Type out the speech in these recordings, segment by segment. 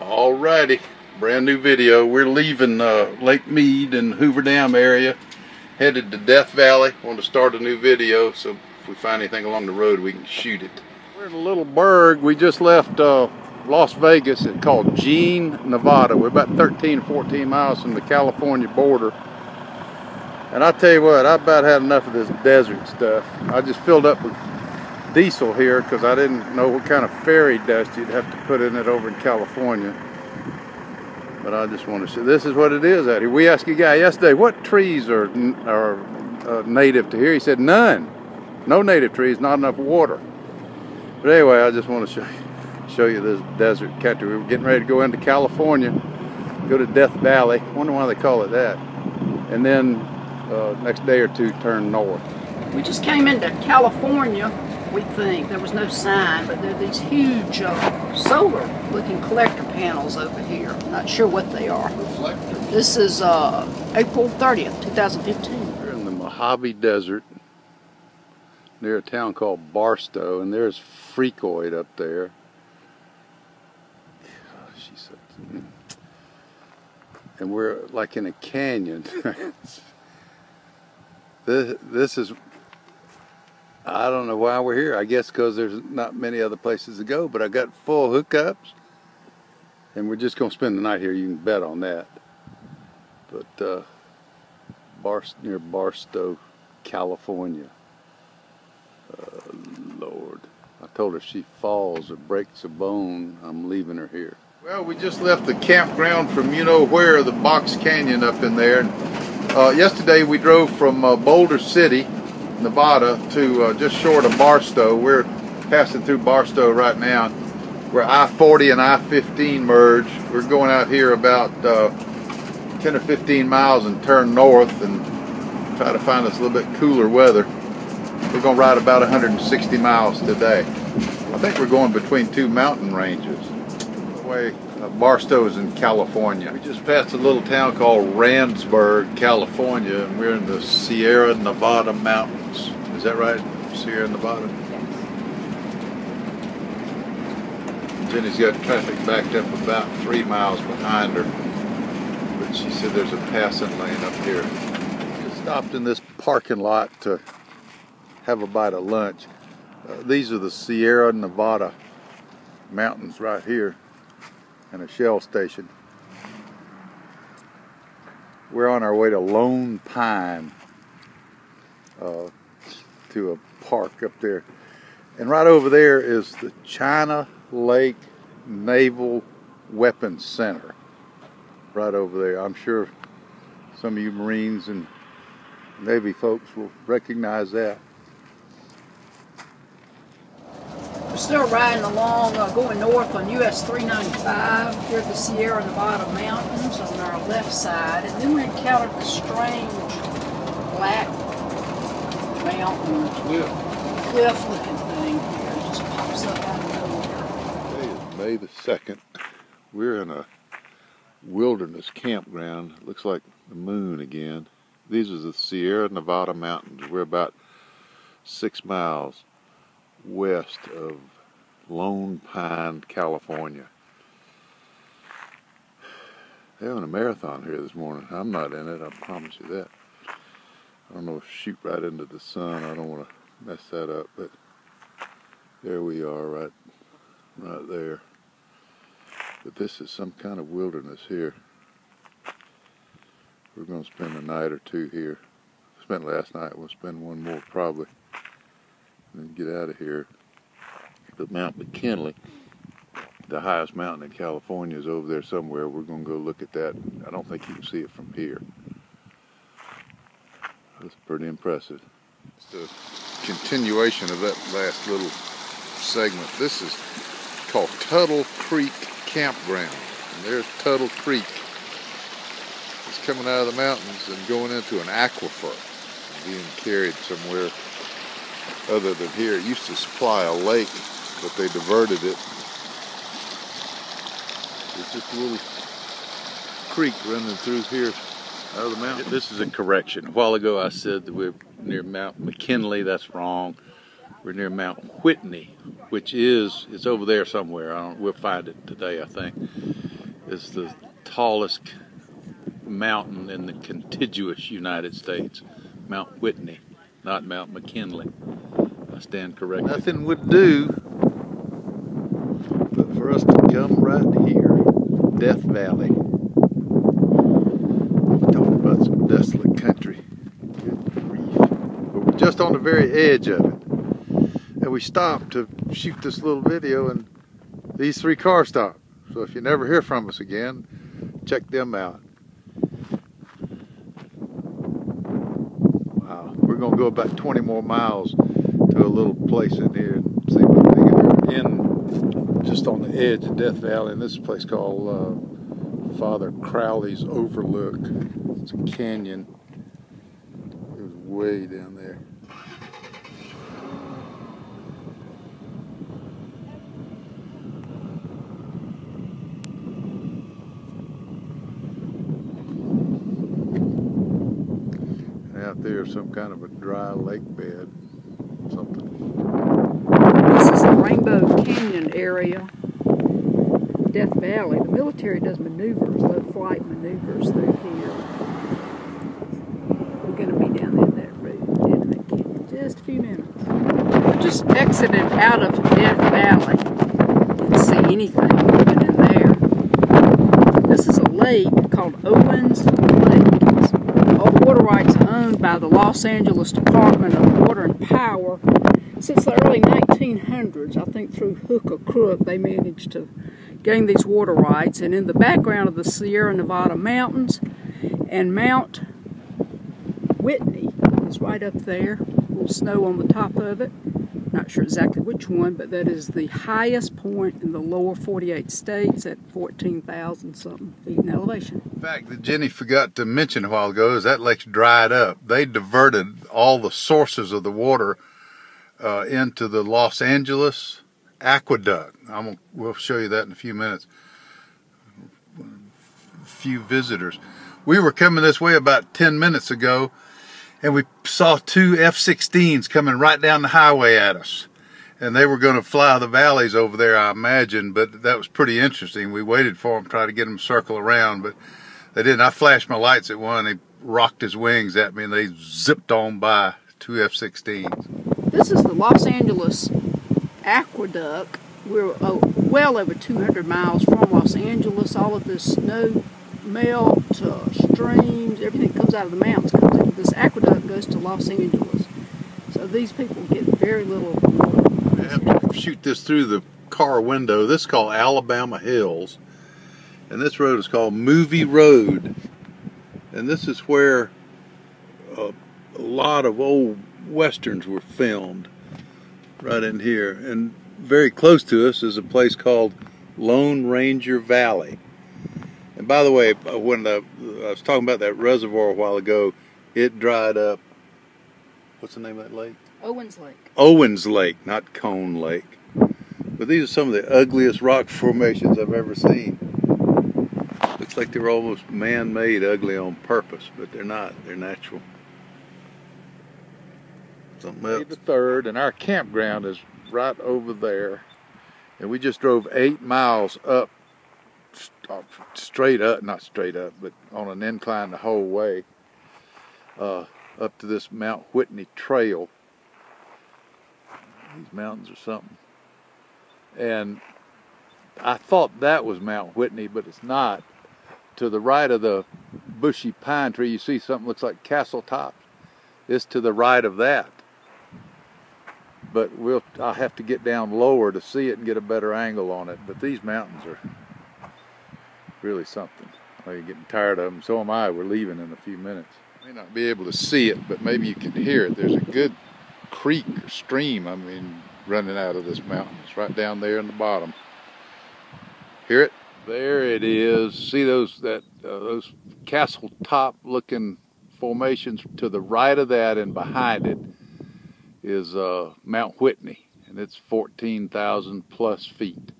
Alrighty, brand new video. We're leaving Lake Mead and Hoover Dam area, headed to Death Valley. Want to start a new video, so if we find anything along the road, we can shoot it. We're in a little burg. We just left Las Vegas. It's called Jean, Nevada. We're about 13, 14 miles from the California border. And I tell you what, I about had enough of this desert stuff. I just filled up with diesel here because I didn't know what kind of fairy dust you'd have to put in it over in California. But I just want to show, this is what it is out here. We asked a guy yesterday, what trees are native to here? He said none. No native trees, not enough water. But anyway, I just want to show you this desert country. We were getting ready to go into California, go to Death Valley. Wonder why they call it that. And then next day or two turn north. We just came into California. We think there was no sign, but there are these huge solar looking collector panels over here. Not sure what they are. Reflector. This is April 30th, 2015. We're in the Mojave Desert near a town called Barstow, and there's Freakoid up there. She said, and we're like in a canyon. This is, I don't know why we're here. I guess because there's not many other places to go, but I got full hookups, and we're just going to spend the night here. You can bet on that. But near Barstow, California. Lord, I told her if she falls or breaks a bone, I'm leaving her here. Well, we just left the campground from you-know-where, the Box Canyon up in there. Yesterday we drove from Boulder City, Nevada to just short of Barstow. We're passing through Barstow right now, where I-40 and I-15 merge. We're going out here about 10 or 15 miles and turn north and try to find us a little bit cooler weather. We're going to ride about 160 miles today. I think we're going between two mountain ranges. By the way, Barstow is in California. We just passed a little town called Randsburg, California, and we're in the Sierra Nevada mountains. Is that right? Sierra Nevada? Yes. Jenny's got traffic backed up about 3 miles behind her, but she said there's a passing lane up here. Just stopped in this parking lot to have a bite of lunch. These are the Sierra Nevada mountains right here, and a shell station. We're on our way to Lone Pine, to a park up there. And right over there is the China Lake Naval Weapons Center. Right over there. I'm sure some of you Marines and Navy folks will recognize that. We're still riding along, going north on US 395. Here at the Sierra Nevada mountains on our left side. And then we encountered this strange black mountain cliff looking thing here. It just pops up out of nowhere. Today is May the 2nd. We're in a wilderness campground. It looks like the moon again. These are the Sierra Nevada mountains. We're about 6 miles west of Lone Pine, California. They're having a marathon here this morning. I'm not in it, I promise you that. I don't know, shoot right into the sun. I don't want to mess that up, but there we are, right there. But this is some kind of wilderness here. We're going to spend a night or two here. Spent last night, we'll spend one more probably, and then get out of here. But Mount McKinley, the highest mountain in California, is over there somewhere. We're going to go look at that. I don't think you can see it from here. That's pretty impressive. It's a continuation of that last little segment. This is called Tuttle Creek Campground. And there's Tuttle Creek. It's coming out of the mountains and going into an aquifer, being carried somewhere other than here. It used to supply a lake, but they diverted it. It's just a little creek running through here out of the mountain. This is a correction. A while ago I said that we're near Mount McKinley. That's wrong. We're near Mount Whitney, which is, it's over there somewhere. We'll find it today, I think. is the tallest mountain in the contiguous United States. Mount Whitney, not Mount McKinley. I stand corrected. Nothing would do but for us to come right here, Death Valley. Talking about some desolate country. Good grief. But we're just on the very edge of it. And we stopped to shoot this little video, and these 3 cars stopped. So if you never hear from us again, check them out. Wow, we're gonna go about 20 more miles to a little place in here and see what we think. We're in just on the edge of Death Valley, and this is a place called Father Crowley's Overlook. It's a canyon. It was way down there. Out there, some kind of a dry lake bed, something. This is the Rainbow Canyon area, Death Valley. The military does maneuvers, low flight maneuvers through here. We're going to be down there in that road, in that canyon, in just a few minutes. We just exited out of Death Valley. Didn't see anything moving in there. This is a lake called Owens Lake. All the water rights are owned by the Los Angeles Department of Water and Power. Since the early 1900s, I think through hook or crook, they managed to gain these water rights. And in the background of the Sierra Nevada mountains, and Mount Whitney is right up there. A little snow on the top of it. Not sure exactly which one, but that is the highest point in the lower 48 states at 14,000 something feet in elevation. In fact, that Jenny forgot to mention a while ago is that lake's dried up. They diverted all the sources of the water into the Los Angeles aqueduct. We'll show you that in a few minutes. A few visitors. We were coming this way about 10 minutes ago, and we saw 2 F-16s coming right down the highway at us. And they were going to fly the valleys over there, I imagine, but that was pretty interesting. We waited for them, tried to get them to circle around, but they didn't. I flashed my lights at one, he rocked his wings at me, and they zipped on by 2 F-16s. This is the Los Angeles Aqueduct. We're well over 200 miles from Los Angeles. All of this snow melt, streams, everything comes out of the mountains, comes into this aqueduct and goes to Los Angeles. So these people get very little water. I have to shoot this through the car window. This is called Alabama Hills, and this road is called Movie Road. And this is where a lot of old westerns were filmed, right in here. And very close to us is a place called Lone Ranger Valley. And by the way, when I was talking about that reservoir a while ago, it dried up. What's the name of that lake? Owens Lake. Owens Lake, not Cone Lake. But these are some of the ugliest rock formations I've ever seen. Looks like they're almost man-made ugly on purpose, but they're not. They're natural. Something else. The 3rd, and our campground is right over there. And we just drove 8 miles up, straight up, not straight up, but on an incline the whole way, up to this Mount Whitney trail. These mountains are something. And I thought that was Mount Whitney, but it's not. To the right of the bushy pine tree, you see something that looks like castle tops. It's to the right of that. But I'll have to get down lower to see it and get a better angle on it. But these mountains are really something. I'm getting tired of them. So am I. We're leaving in a few minutes. May not be able to see it, but maybe you can hear it. There's a good creek or stream, running out of this mountain. It's right down there in the bottom. Hear it? There it is. See those castle top looking formations? To the right of that and behind it is Mount Whitney, and it's 14,000 plus feet.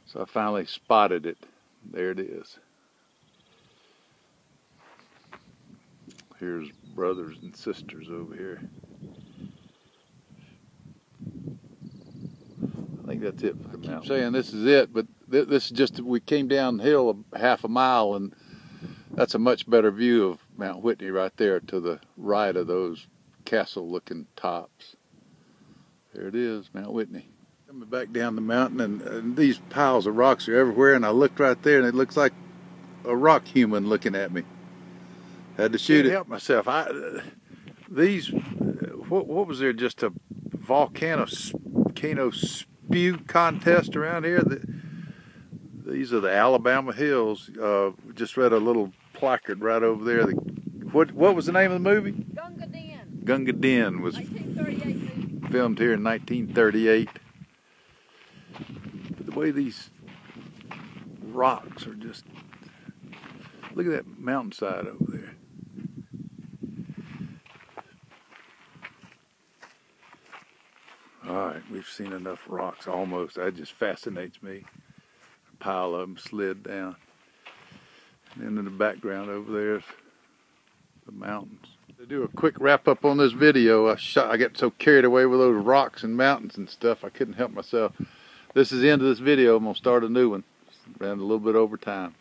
So I finally spotted it. There it is. Here's brothers and sisters over here. I think that's it for the mountain. I keep saying this is it, but This is just, we came downhill half a mile, and that's a much better view of Mount Whitney right there to the right of those castle-looking tops. There it is, Mount Whitney. Coming back down the mountain, and these piles of rocks are everywhere, and I looked right there, and it looks like a rock human looking at me. Had to shoot it. Help myself. What was there? Just a volcano spew contest around here? These are the Alabama Hills. Just read a little placard right over there. What was the name of the movie? Gunga Din. Gunga Din was 1938 filmed here in 1938. But the way these rocks are just, look at that mountainside over there. All right, we've seen enough rocks almost. That just fascinates me. A pile of them slid down. And then in the background over there is the mountains. To do a quick wrap up on this video, I got so carried away with those rocks and mountains and stuff, I couldn't help myself. This is the end of this video. I'm going to start a new one. Ran a little bit over time.